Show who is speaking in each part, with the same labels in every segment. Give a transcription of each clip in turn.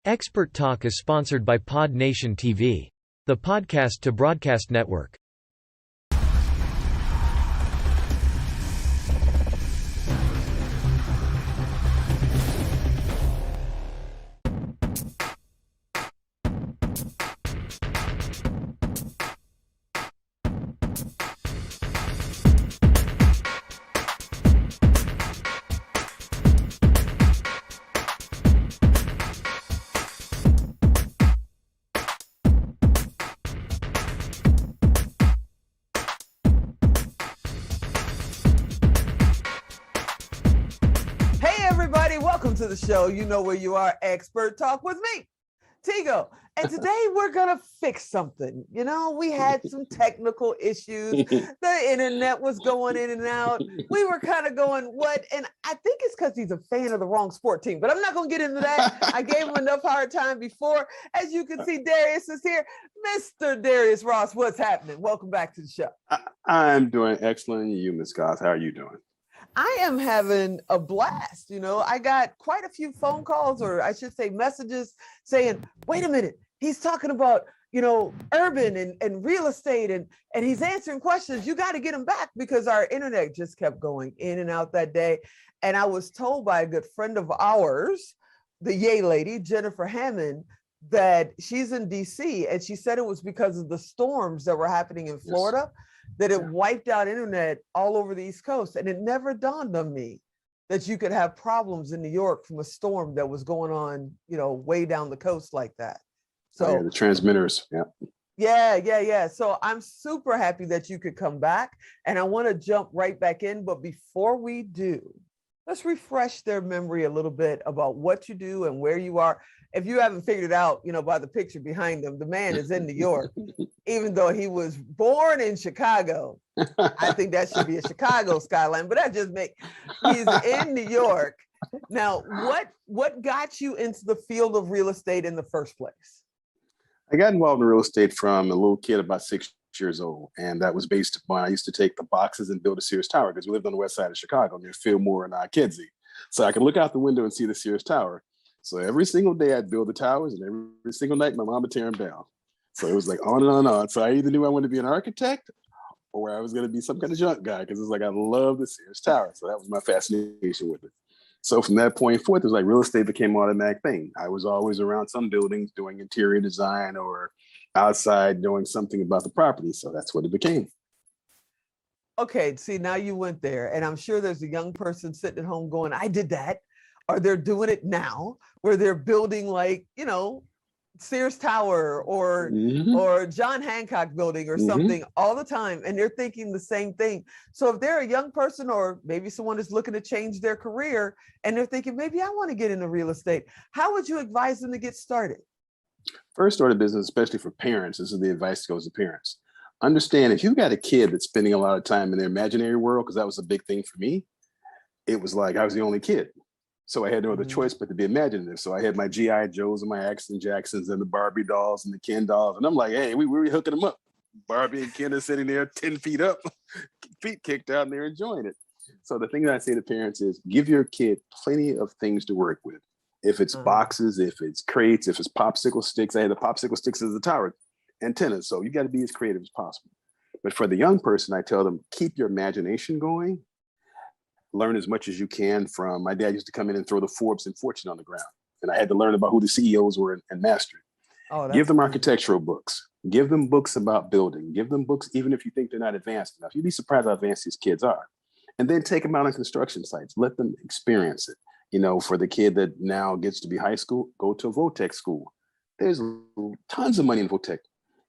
Speaker 1: Expert Talk is sponsored by Pod Nation TV, the podcast to broadcast network.
Speaker 2: Welcome to the show. You know where you are. Expert Talk with me, Tigo. And today we're going to fix something. You know, we had some technical issues. The internet was going in and out. We were kind of going, what? And I think it's because he's a fan of the wrong sport team, but I'm not going to get into that. I gave him enough hard time before. As you can see, Darius is here. Mr. Darius Ross, what's happening? Welcome back to the show.
Speaker 3: I'm doing excellent. You, Ms. Goss, how are you doing?
Speaker 2: I am having a blast. You know, I got quite a few phone calls, or I should say messages saying, wait a minute, he's talking about, you know, urban and real estate and he's answering questions. You got to get him back because our internet just kept going in and out that day. And I was told by a good friend of ours, the Yay lady, Jennifer Hammond, that she's in DC and she said it was because of the storms that were happening in Florida. Yes. That it wiped out internet all over the East Coast. And it never dawned on me that you could have problems in New York from a storm that was going on, you know, way down the coast like that. So
Speaker 3: the transmitters.
Speaker 2: Yeah. So I'm super happy that you could come back. And I want to jump right back in. But before we do, let's refresh their memory a little bit about what you do and where you are. If you haven't figured it out, you know, by the picture behind him, the man is in New York, even though he was born in Chicago. I think that should be a Chicago skyline, but he's in New York. Now, what got you into the field of real estate in the first place?
Speaker 3: I got involved in real estate from a little kid, about 6 years old. And that was based upon, I used to take the boxes and build a Sears Tower because we lived on the west side of Chicago near Fillmore and Kinsey. So I could look out the window and see the Sears Tower. So every single day I'd build the towers, and every single night my mom would tear them down. So it was like on and on and on. So I either knew I wanted to be an architect or I was going to be some kind of junk guy because it's like I love the Sears Tower. So that was my fascination with it. So from that point forth, it was like real estate became an automatic thing. I was always around some buildings doing interior design or outside doing something about the property. So that's what it became.
Speaker 2: Okay, see, now you went there, and I'm sure there's a young person sitting at home going, I did that. Or they're doing it now where they're building like, you know, Sears Tower or John Hancock building or something all the time. And they're thinking the same thing. So if they're a young person or maybe someone is looking to change their career and they're thinking, maybe I want to get into real estate, how would you advise them to get started?
Speaker 3: First order of business, especially for parents, this is the advice that goes to parents. Understand if you've got a kid that's spending a lot of time in their imaginary world, because that was a big thing for me, it was like I was the only kid. So I had no other choice but to be imaginative. So I had my G.I. Joes and my Action Jacksons and the Barbie dolls and the Ken dolls. And I'm like, hey, we were hooking them up. Barbie and Ken are sitting there 10 feet up, feet kicked out, and they're enjoying it. So the thing that I say to parents is give your kid plenty of things to work with. If it's boxes, if it's crates, if it's popsicle sticks. I had the popsicle sticks as the tower antennas. So you got to be as creative as possible. But for the young person, I tell them, keep your imagination going. Learn as much as you can from, my dad used to come in and throw the Forbes and Fortune on the ground. And I had to learn about who the CEOs were and master it. Give them architectural books. Give them books about building. Give them books, even if you think they're not advanced enough. You'd be surprised how advanced these kids are. And then take them out on construction sites. Let them experience it. You know, for the kid that now gets to be high school, go to a VOTEC school. There's tons of money in VOTEC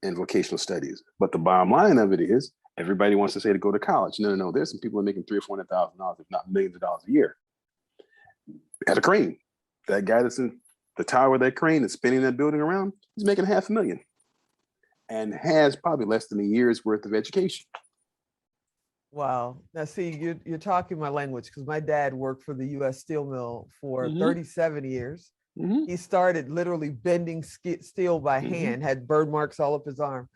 Speaker 3: and vocational studies. But the bottom line of it is, everybody wants to say to go to college. No. There's some people that are making $300,000 or $400,000, if not millions of dollars a year at a crane. That guy that's in the tower with that crane that's spinning that building around, he's making $500,000 and has probably less than a year's worth of education.
Speaker 2: Wow. Now, see, you're talking my language because my dad worked for the U.S. Steel Mill for 37 years. He started literally bending steel by hand, had bird marks all up his arm,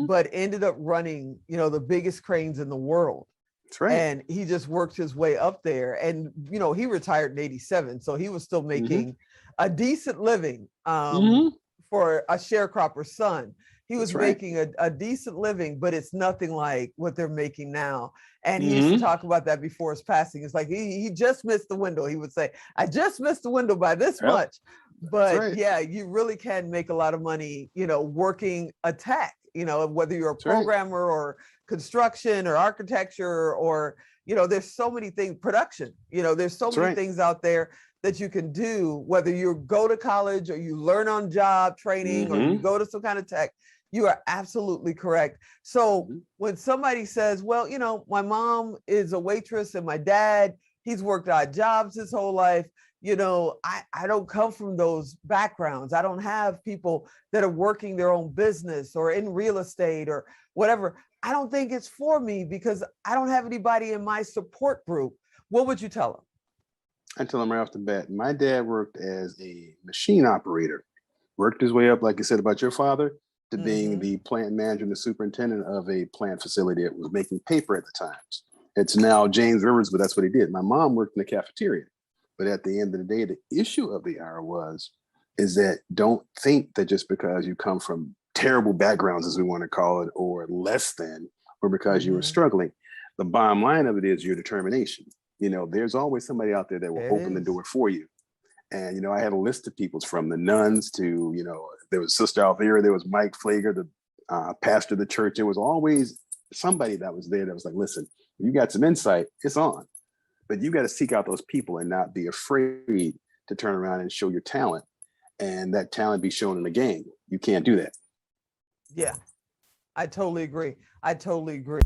Speaker 2: but ended up running, you know, the biggest cranes in the world.
Speaker 3: That's right.
Speaker 2: And he just worked his way up there. And, you know, he retired in 87. So he was still making a decent living
Speaker 3: Mhm.
Speaker 2: for a sharecropper's son. He was
Speaker 3: That's right.
Speaker 2: making a decent living, but it's nothing like what they're making now. And he used to
Speaker 3: Mhm.
Speaker 2: talk about that before his passing. It's like he just missed the window. He would say, I just missed the window by this
Speaker 3: Yep.
Speaker 2: much.
Speaker 3: That's
Speaker 2: But
Speaker 3: right.
Speaker 2: yeah, you really can make a lot of money, working a tech, whether you're a
Speaker 3: That's right.
Speaker 2: programmer or construction or architecture or, there's so many things, production, there's so
Speaker 3: That's
Speaker 2: many
Speaker 3: right.
Speaker 2: things out there that you can do, whether you go to college or you learn on job training or you
Speaker 3: Mhm.
Speaker 2: go to some kind of tech. You are absolutely correct. So
Speaker 3: Mhm.
Speaker 2: when somebody says, well, my mom is a waitress and my dad, he's worked odd jobs his whole life. I don't come from those backgrounds. I don't have people that are working their own business or in real estate or whatever. I don't think it's for me because I don't have anybody in my support group. What would you tell them?
Speaker 3: I tell them right off the bat, my dad worked as a machine operator, worked his way up, like you said about your father, to being
Speaker 2: Mm-hmm.
Speaker 3: the plant manager and the superintendent of a plant facility that was making paper at the times. It's now James Rivers, but that's what he did. My mom worked in the cafeteria. But at the end of the day, the issue of the hour is that don't think that just because you come from terrible backgrounds, as we want to call it, or less than, or because you were
Speaker 2: Mm-hmm.
Speaker 3: struggling. The bottom line of it is your determination. There's always somebody out there that will
Speaker 2: It
Speaker 3: open the
Speaker 2: is.
Speaker 3: door for you. And, I had a list of people from the nuns to, there was Sister Alvera, there was Mike Flager, the pastor of the church. There was always somebody that was there that was like, listen, you got some insight, it's on. But you got to seek out those people and not be afraid to turn around and show your talent and that talent be shown in the game. You can't do that.
Speaker 2: Yeah, I totally agree. I totally agree.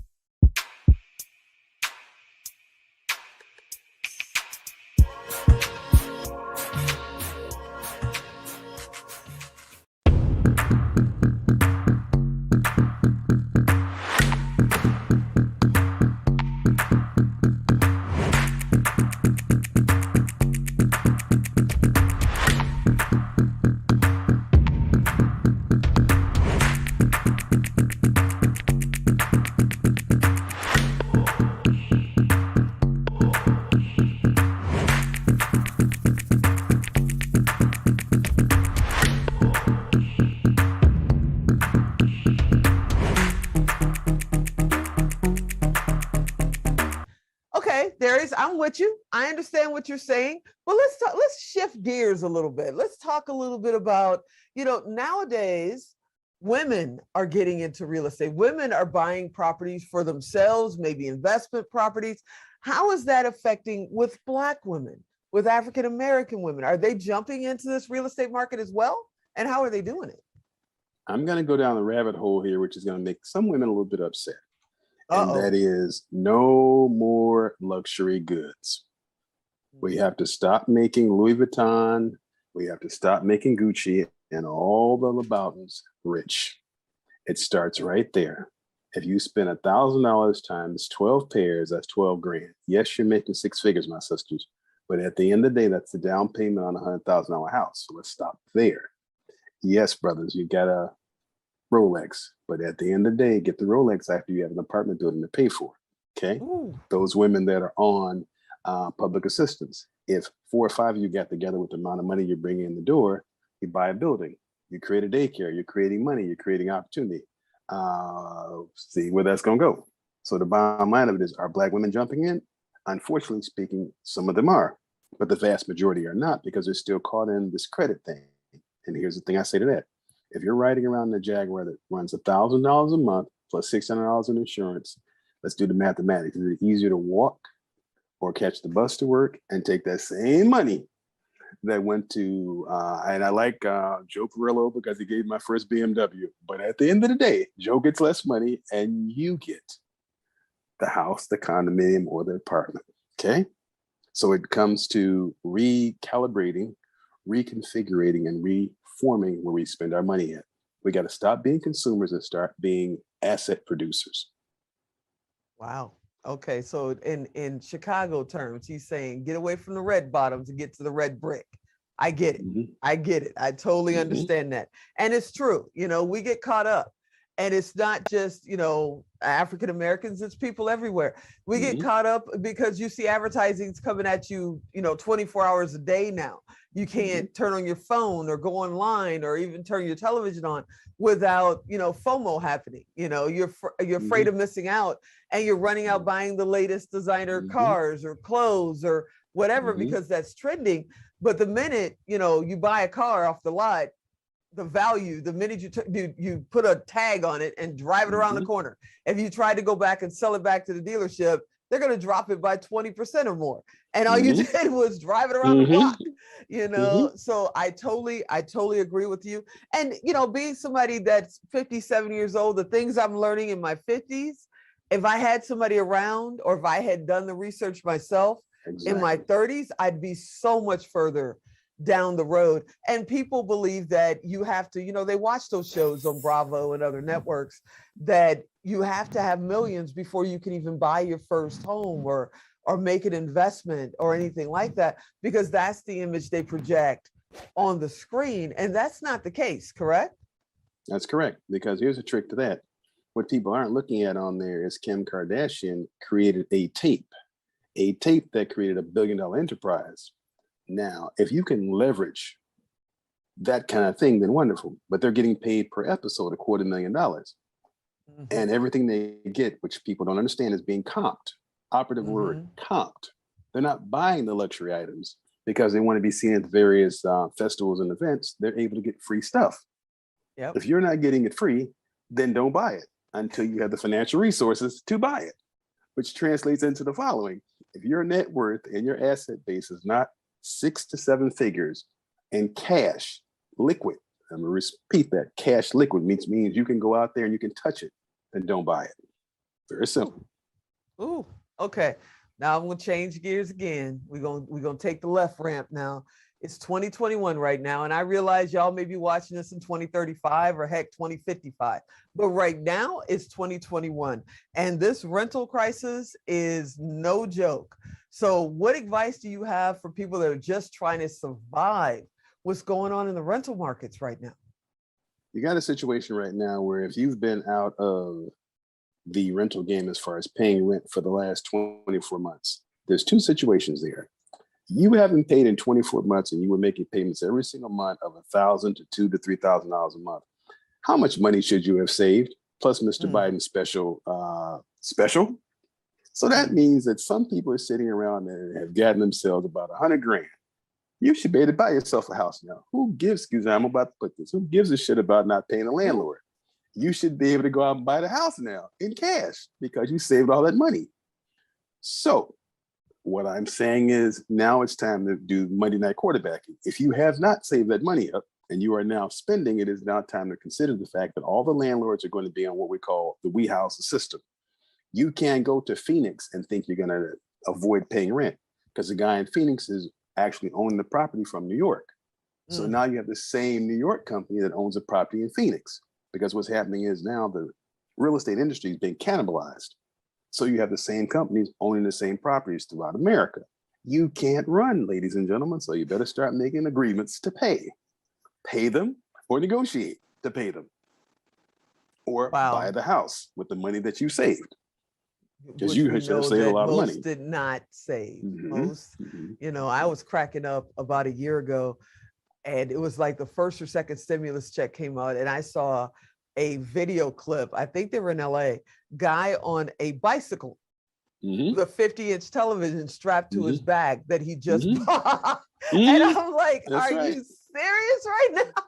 Speaker 2: Okay, Darius, I'm with you. I understand what you're saying, but let's shift gears a little bit. Let's talk a little bit about, nowadays women are getting into real estate. Women are buying properties for themselves, maybe investment properties. How is that affecting with Black women, with African American women? Are they jumping into this real estate market as well? And how are they doing it?
Speaker 3: I'm going to go down the rabbit hole here, which is going to make some women a little bit upset. And
Speaker 2: Uh-oh.
Speaker 3: that is no more luxury goods. We have to stop making Louis Vuitton. We have to stop making Gucci and all the Louboutins rich. It starts right there. If you spend $1,000 times 12 pairs, that's 12 grand. Yes, you're making six figures, my sisters. But at the end of the day, that's the down payment on a $100,000 house. So let's stop there. Yes, brothers, you got a Rolex, but at the end of the day, get the Rolex after you have an apartment building to pay for. Okay.
Speaker 2: Ooh.
Speaker 3: Those women that are on public assistance, if 4 or 5 of you got together with the amount of money you're bringing in the door, you buy a building, you create a daycare, you're creating money, you're creating opportunity. See where that's going to go. So the bottom line of it is, are Black women jumping in? Unfortunately speaking, some of them are, but the vast majority are not, because they're still caught in this credit thing. And here's the thing I say to that. If you're riding around in a Jaguar that runs $1,000 a month plus $600 in insurance, let's do the mathematics. Is it easier to walk or catch the bus to work and take that same money that went to, and I like Joe Perillo because he gave my first BMW. But at the end of the day, Joe gets less money and you get the house, the condominium, or the apartment. Okay. So it comes to recalibrating, reconfiguring, and reforming where we spend our money at. We got to stop being consumers and start being asset producers.
Speaker 2: Wow. Okay. So in Chicago terms, he's saying get away from the red bottoms and get to the red brick. I get it.
Speaker 3: Mm-hmm.
Speaker 2: I get it. I totally understand that. And it's true. We get caught up. And it's not just, African Americans, it's people everywhere. We get caught up because you see advertising's coming at you, 24 hours a day now. You can't turn on your phone or go online or even turn your television on without, FOMO happening. You're afraid of missing out, and you're running out buying the latest designer cars or clothes or whatever, because that's trending. But the minute, you buy a car off the lot, the value, the minute you put a tag on it and drive it around the corner, if you try to go back and sell it back to the dealership, they're going to drop it by 20% or more. And all you did was drive it around the block, So I totally agree with you. And, being somebody that's 57 years old, the things I'm learning in my 50s, if I had somebody around, or if I had done the research myself in my 30s, I'd be so much further down the road. And people believe that you have to, they watch those shows on Bravo and other networks, that you have to have millions before you can even buy your first home or make an investment or anything like that, because that's the image they project on the screen. And that's not the case, correct?
Speaker 3: That's correct. Because here's a trick to that. What people aren't looking at on there is Kim Kardashian created a tape that created $1 billion enterprise. Now, if you can leverage that kind of thing, then wonderful. But they're getting paid per episode $250,000. And everything they get, which people don't understand, is being comped. Operative word, comped. They're not buying the luxury items because they want to be seen at various festivals and events. They're able to get free stuff. Yep. If you're not getting it free, then don't buy it until you have the financial resources to buy it, which translates into the following. If your net worth and your asset base is not 6 to 7 figures and cash liquid, I'm gonna repeat that, cash liquid means you can go out there and you can touch it, then don't buy it. Very simple.
Speaker 2: Ooh, okay. Now I'm gonna change gears again. We're gonna take the left ramp now. It's 2021 right now, and I realize y'all may be watching this in 2035 or heck 2055, but right now it's 2021, and this rental crisis is no joke. So what advice do you have for people that are just trying to survive what's going on in the rental markets right now?
Speaker 3: You got a situation right now where if you've been out of the rental game as far as paying rent for the last 24 months, there's two situations there. You haven't paid in 24 months and you were making payments every single month of $1,000 to $2,000 to $3,000 a month. How much money should you have saved? Plus Mr. Biden's special. So that means that some people are sitting around and have gotten themselves about $100,000. You should be able to buy yourself a house now. I'm about to put this. Who gives a shit about not paying the landlord? You should be able to go out and buy the house now in cash because you saved all that money. So what I'm saying is now it's time to do Monday night quarterbacking. If you have not saved that money up and you are now spending, it is now time to consider the fact that all the landlords are going to be on what we call the We House system. You can't go to Phoenix and think you're going to avoid paying rent because the guy in Phoenix is actually owning the property from New York. So now you have the same New York company that owns a property in Phoenix, because what's happening is now the real estate industry is being cannibalized. So you have the same companies owning the same properties throughout America. You can't run, ladies and gentlemen. So you better start making agreements to pay them or negotiate to pay them, or buy the house with the money that you saved. Because you should have saved a lot of money.
Speaker 2: Most did not save. Most, I was cracking up about a year ago, and it was like the first or second stimulus check came out, and I saw a video clip. I think they were in LA, guy on a bicycle with a 50-inch television strapped to his back that he just bought. And I'm like, are you serious right now?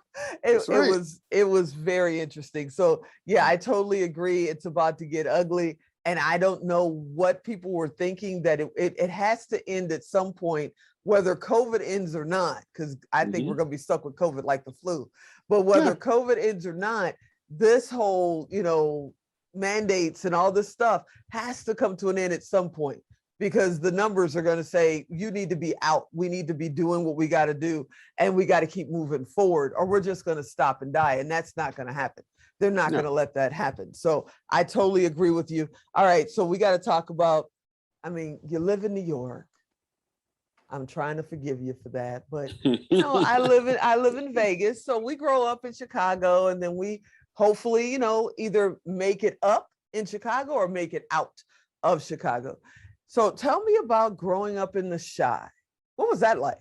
Speaker 2: It was very interesting. So yeah, I totally agree. It's about to get ugly. And I don't know what people were thinking, that it has to end at some point, whether COVID ends or not, because I think we're going to be stuck with COVID like the flu. But whether COVID ends or not, this whole, mandates and all this stuff has to come to an end at some point, because the numbers are going to say, you need to be out. We need to be doing what we got to do, and we got to keep moving forward, or we're just going to stop and die. And that's not going to happen. They're not going to let that happen. So I totally agree with you. All right. So we got to talk about, you live in New York. I'm trying to forgive you for that, but I live in Vegas. So we grow up in Chicago, and then we hopefully, either make it up in Chicago or make it out of Chicago. So tell me about growing up in the Chi. What was that like?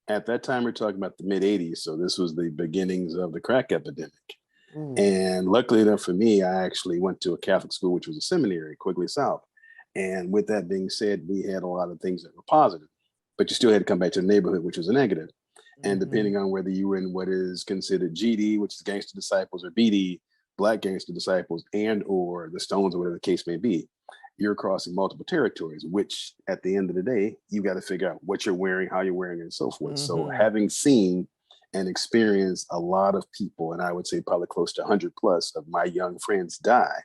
Speaker 3: At that time, we're talking about the mid 80s. So this was the beginnings of the crack epidemic.
Speaker 2: Ooh.
Speaker 3: And luckily enough for me, I actually went to a Catholic school, which was a seminary, Quigley South. And with that being said, we had a lot of things that were positive, but you still had to come back to the neighborhood, which was a negative. And depending on whether you were in what is considered GD, which is Gangster Disciples, or BD, Black Gangster Disciples, and or the Stones, or whatever the case may be, you're crossing multiple territories, which at the end of the day, you got to figure out what you're wearing, how you're wearing it, and so forth. So having seen and experienced a lot of people, and I would say probably close to 100 plus of my young friends die,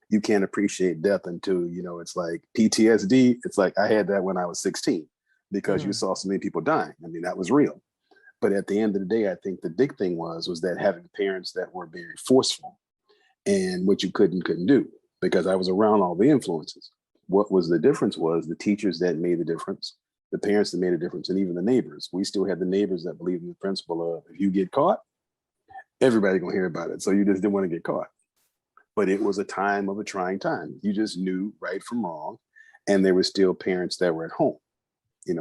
Speaker 3: you can't appreciate death until, it's like PTSD. It's like I had that when I was 16 because you saw so many people dying. I mean, that was real. But at the end of the day, I think the big thing was that having parents that were very forceful and what you couldn't do, because I was around all the influences. What was the difference was the teachers that made the difference, the parents that made a difference, and even the neighbors. We still had the neighbors that believed in the principle of if you get caught, everybody gonna hear about it. So you just didn't want to get caught. But it was a time of a trying time. You just knew right from wrong. And there were still parents that were at home.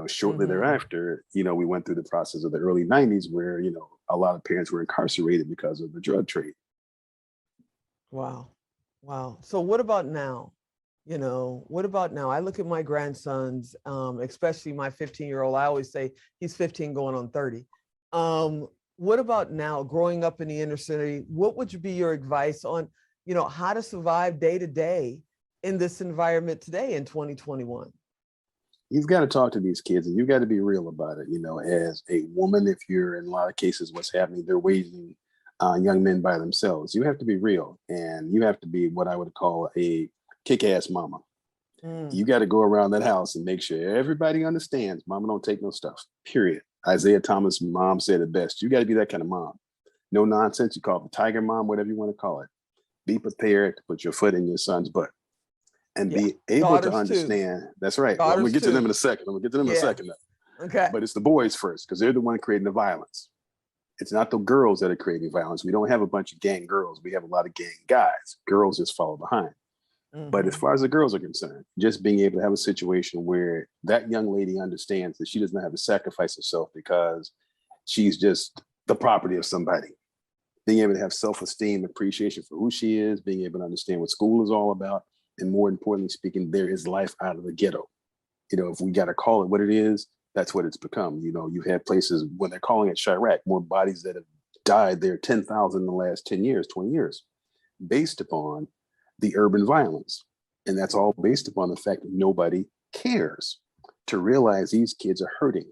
Speaker 3: Shortly thereafter, we went through the process of the early 90s where, a lot of parents were incarcerated because of the drug trade.
Speaker 2: Wow. So what about now? What about now? I look at my grandsons, especially my 15-year-old. I always say he's 15 going on 30. What about now, growing up in the inner city? What would be your advice on, how to survive day to day in this environment today in 2021?
Speaker 3: You've got to talk to these kids and you've got to be real about it. As a woman, if you're in a lot of cases, what's happening, they're raising young men by themselves. You have to be real and you have to be what I would call a kick-ass mama. You got to go around that house and make sure everybody understands mama don't take no stuff, period. Isaiah Thomas' mom said it best. You got to be that kind of mom. No nonsense. You call it the tiger mom, whatever you want to call it. Be prepared to put your foot in your son's butt and be able to understand. Too. That's right. Well, I'm going to get to them in a second.
Speaker 2: Okay.
Speaker 3: But it's the boys first because they're the one creating the violence. It's not the girls that are creating violence. We don't have a bunch of gang girls. We have a lot of gang guys. Girls just follow behind. But as far as the girls are concerned, just being able to have a situation where that young lady understands that she does not have to sacrifice herself because she's just the property of somebody. Being able to have self-esteem, appreciation for who she is, being able to understand what school is all about, and more importantly speaking, there is life out of the ghetto. If we got to call it what it is, that's what it's become. You've had places when they're calling it Chirac, more bodies that have died there, 10,000 in the last 10 years, 20 years, based upon the urban violence. And that's all based upon the fact that nobody cares to realize these kids are hurting.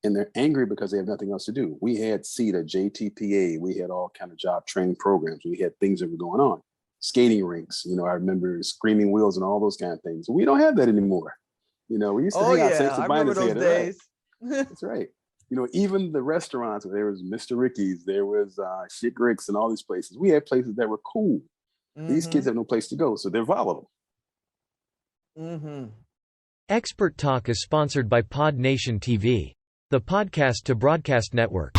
Speaker 3: And they're angry because they have nothing else to do. We had CETA, JTPA, we had all kind of job training programs. We had things that were going on. Skating rinks, I remember screaming wheels and all those kind of things. We don't have that anymore. We used to hang outside to buy those days. Right? That's right. Even the restaurants, there was Mr. Ricky's, there was Chick Rick's and all these places. We had places that were cool. These kids have no place to go, so they're volatile.
Speaker 1: Expert Talk is sponsored by Pod Nation TV, the podcast to broadcast network.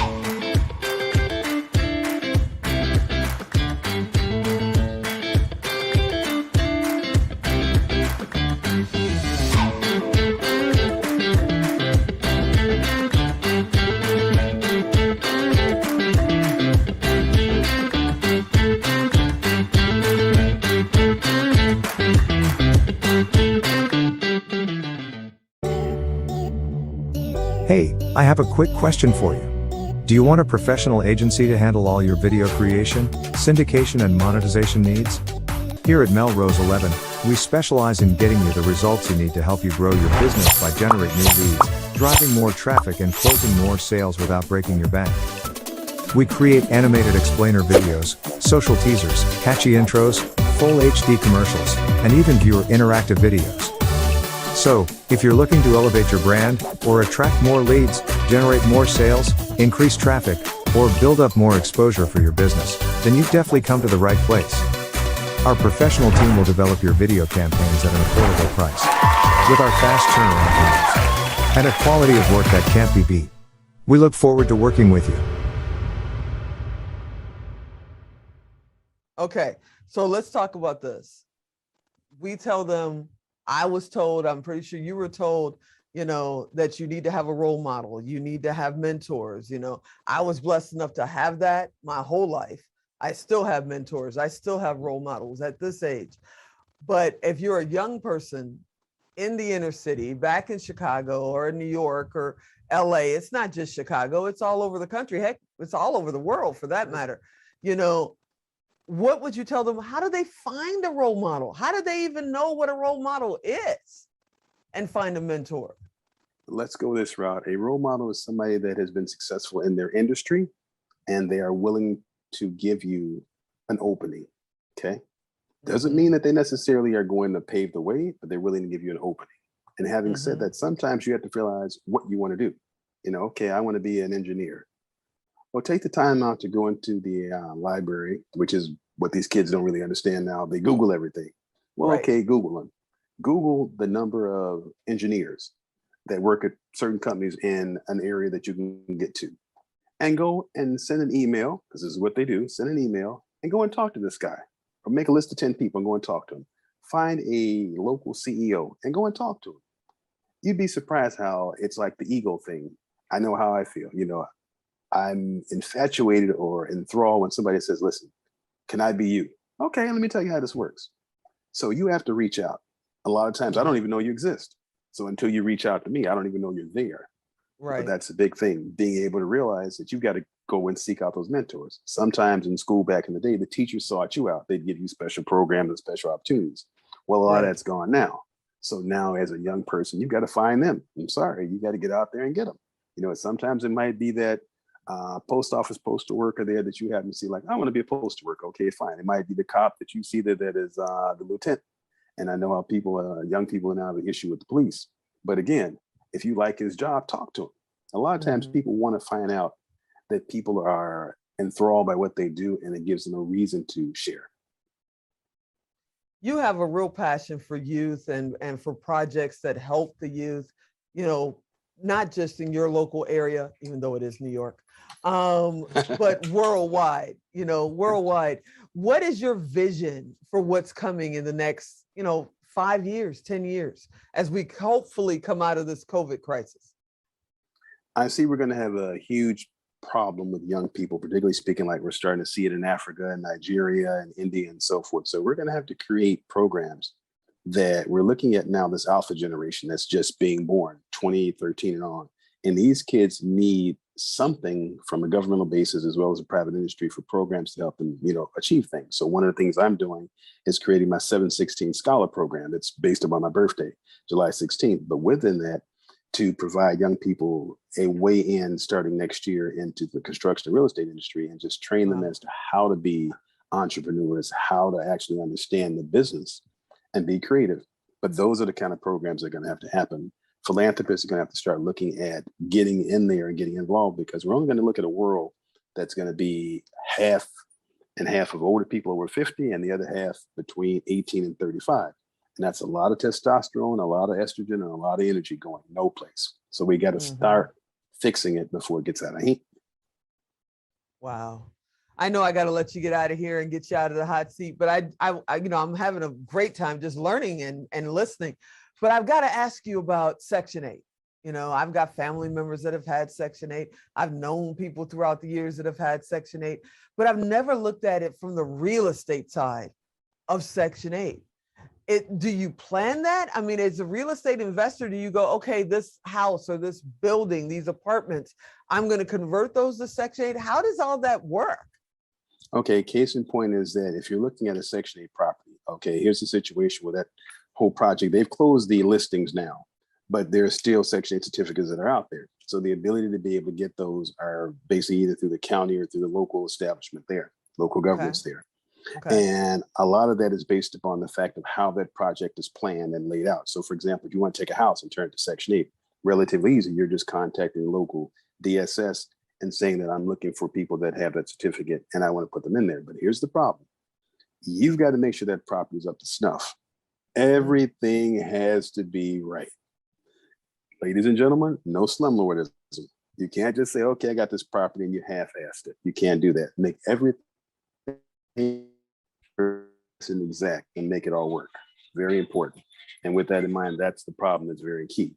Speaker 4: Hey, I have a quick question for you. Do you want a professional agency to handle all your video creation, syndication and monetization needs? Here at Melrose 11, we specialize in getting you the results you need to help you grow your business by generating new leads, driving more traffic and closing more sales without breaking your bank. We create animated explainer videos, social teasers, catchy intros, full HD commercials, and even viewer interactive videos. So, if you're looking to elevate your brand, or attract more leads, generate more sales, increase traffic, or build up more exposure for your business, then you've definitely come to the right place. Our professional team will develop your video campaigns at an affordable price, with our fast turnaround times, and a quality of work that can't be beat. We look forward to working with you.
Speaker 2: Okay, so let's talk about this. We tell them, I was told, I'm pretty sure you were told, that you need to have a role model. You need to have mentors. I was blessed enough to have that my whole life. I still have mentors. I still have role models at this age. But if you're a young person in the inner city, back in Chicago or in New York or LA, it's not just Chicago, it's all over the country. Heck, it's all over the world for that matter. What would you tell them? How do they find a role model? How do they even know what a role model is and find a mentor?
Speaker 3: Let's go this route. A role model is somebody that has been successful in their industry and they are willing to give you an opening. Okay. Doesn't mean that they necessarily are going to pave the way, but they're willing to give you an opening. And having said that, sometimes you have to realize what you want to do. Okay, I want to be an engineer. Well, take the time out to go into the library, which is what these kids don't really understand now. They Google everything. Well,
Speaker 2: Right.
Speaker 3: Okay, Google them. Google the number of engineers that work at certain companies in an area that you can get to. And go and send an email, because this is what they do, send an email and go and talk to this guy. Or make a list of 10 people and go and talk to them. Find a local CEO and go and talk to him. You'd be surprised how it's like the ego thing. I know how I feel. I'm infatuated or enthralled when somebody says, listen, can I be you? Okay, let me tell you how this works. So you have to reach out. A lot of times I don't even know you exist. So until you reach out to me, I don't even know you're there.
Speaker 2: Right.
Speaker 3: But that's a big thing, being able to realize that you've got to go and seek out those mentors. Sometimes in school back in the day, the teachers sought you out. They'd give you special programs and special opportunities. Well, a lot of that's gone now. So now as a young person, you've got to find them. I'm sorry, you got to get out there and get them. Sometimes it might be that post office postal worker there that you happen to see, like, I want to be a postal worker. Okay, fine. It might be the cop that you see that is the lieutenant. And I know how young people now have an issue with the police. But again, if you like his job, talk to him. A lot of times people want to find out that people are enthralled by what they do, and it gives them a reason to share.
Speaker 2: You have a real passion for youth and for projects that help the youth, not just in your local area, even though it is New York, but worldwide, worldwide. What is your vision for what's coming in the next, 5 years, 10 years, as we hopefully come out of this COVID crisis?
Speaker 3: I see we're going to have a huge problem with young people, particularly speaking like we're starting to see it in Africa and Nigeria and India and so forth. So we're going to have to create programs that we're looking at now, this alpha generation that's just being born, 2013 and on. And these kids need something from a governmental basis as well as a private industry for programs to help them, achieve things. So one of the things I'm doing is creating my 716 Scholar program. It's based upon my birthday, July 16th. But within that, to provide young people a way in starting next year into the construction and real estate industry and just train them as to how to be entrepreneurs, how to actually understand the business and be creative. But those are the kind of programs that are going to have to happen. Philanthropists are going to have to start looking at getting in there and getting involved, because we're only going to look at a world that's going to be half and half of older people over 50 and the other half between 18 and 35. And that's a lot of testosterone, a lot of estrogen, and a lot of energy going no place. So we got to start fixing it before it gets out of hand.
Speaker 2: Wow. I know I got to let you get out of here and get you out of the hot seat, but I'm having a great time just learning and listening. But I've got to ask you about Section 8. I've got family members that have had Section 8. I've known people throughout the years that have had Section 8, but I've never looked at it from the real estate side of Section 8. Do you plan that? I mean, as a real estate investor, do you go, okay, this house or this building, these apartments, I'm going to convert those to Section 8? How does all that work?
Speaker 3: Okay, case in point is that if you're looking at a Section 8 property, okay, here's the situation with that whole project. They've closed the listings now, but there's still Section 8 certificates that are out there. So the ability to be able to get those are basically either through the county or through the local establishment there, local governments there. Okay. And a lot of that is based upon the fact of how that project is planned and laid out. So for example, if you want to take a house and turn it to Section 8, relatively easy. You're just contacting the local DSS and saying that I'm looking for people that have that certificate and I want to put them in there. But here's the problem. You've got to make sure that property is up to snuff. Everything has to be right. Ladies and gentlemen, no slumlordism. You can't just say, okay, I got this property and you half-assed it. You can't do that. Make everything and exact and make it all work. Very important. And with that in mind, that's the problem that's very key.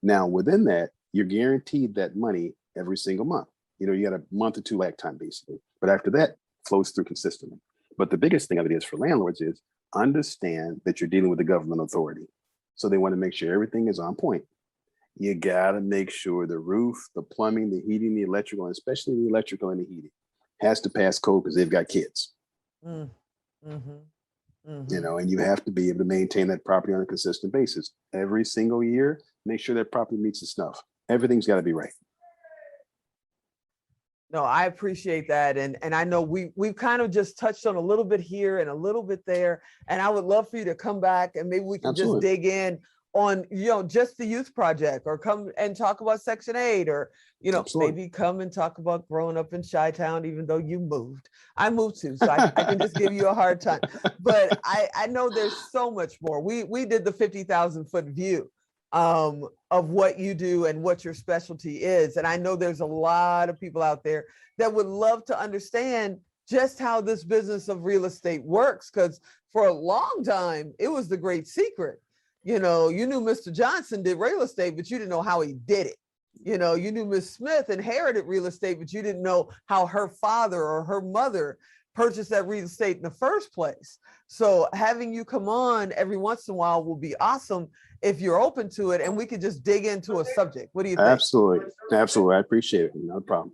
Speaker 3: Now, within that, you're guaranteed that money every single month. You know, you got a month or two lag time, basically. But after that, flows through consistently. But the biggest thing of it is for landlords is understand that you're dealing with the government authority. So they want to make sure everything is on point. You got to make sure the roof, the plumbing, the heating, the electrical, and especially the electrical and the heating has to pass code because they've got kids. You know, and you have to be able to maintain that property on a consistent basis. Every single year, make sure that property meets the snuff. Everything's got to be right.
Speaker 2: No, I appreciate that. And I know we've kind of just touched on a little bit here and a little bit there. And I would love for you to come back and maybe we can just dig in on, you know, just the youth project, or come and talk about Section 8, or, you know, maybe come and talk about growing up in Chi-Town, even though you moved. I moved too, so I can just give you a hard time. But I know there's so much more. We did the 50,000 foot view of what you do and what your specialty is. And I know there's a lot of people out there that would love to understand just how this business of real estate works, because for a long time, it was the great secret. You know, you knew Mr. Johnson did real estate, but you didn't know how he did it. You know, you knew Miss Smith inherited real estate, but you didn't know how her father or her mother purchased that real estate in the first place. So having you come on every once in a while will be awesome if you're open to it, and we could just dig into a subject. What do you think?
Speaker 3: Absolutely. Absolutely. I appreciate it. No problem.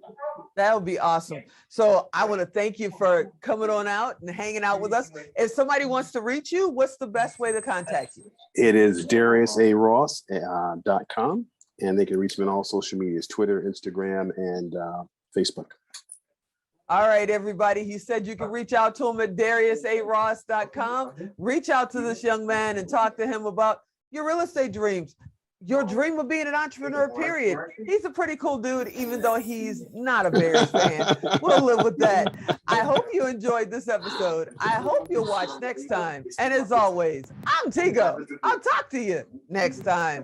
Speaker 2: That would be awesome. So I want to thank you for coming on out and hanging out with us. If somebody wants to reach you, what's the best way to contact you?
Speaker 3: It is DariusARoss.com, and they can reach me on all social medias, Twitter, Instagram, and Facebook.
Speaker 2: All right, everybody. He said you can reach out to him at DariusARoss.com. Reach out to this young man and talk to him about your real estate dreams, your dream of being an entrepreneur, period. He's a pretty cool dude, even though he's not a Bears fan. We'll live with that. I hope you enjoyed this episode. I hope you'll watch next time. And as always, I'm Tigo. I'll talk to you next time.